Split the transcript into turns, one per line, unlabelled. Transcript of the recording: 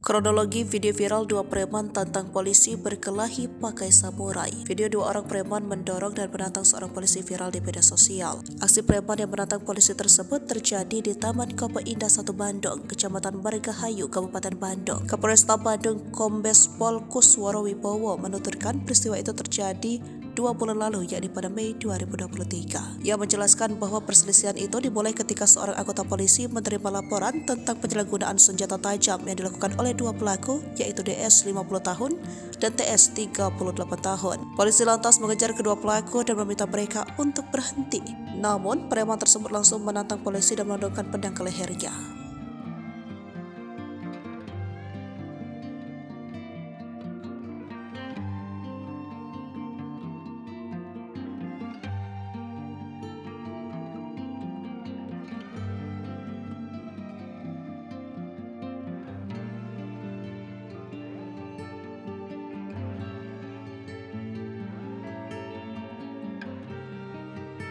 Kronologi video viral dua preman tantang polisi berkelahi pakai samurai. Video dua orang preman mendorong dan menantang seorang polisi viral di media sosial. Aksi preman yang menantang polisi tersebut terjadi di Taman Kopo Indah 1 Bandung, Kecamatan Margahayu, Kabupaten Bandung. Kapolresta Bandung Kombes Pol Kusworo Wibowo menuturkan peristiwa itu terjadi 2 bulan lalu, yakni pada Mei 2023. Ia menjelaskan bahwa perselisihan itu dimulai ketika seorang anggota polisi menerima laporan tentang penyalahgunaan senjata tajam yang dilakukan oleh dua pelaku, yaitu DS 50 tahun dan TS 38 tahun. Polisi lantas mengejar kedua pelaku dan meminta mereka untuk berhenti. Namun, preman tersebut langsung menantang polisi dan menodongkan pedang ke lehernya.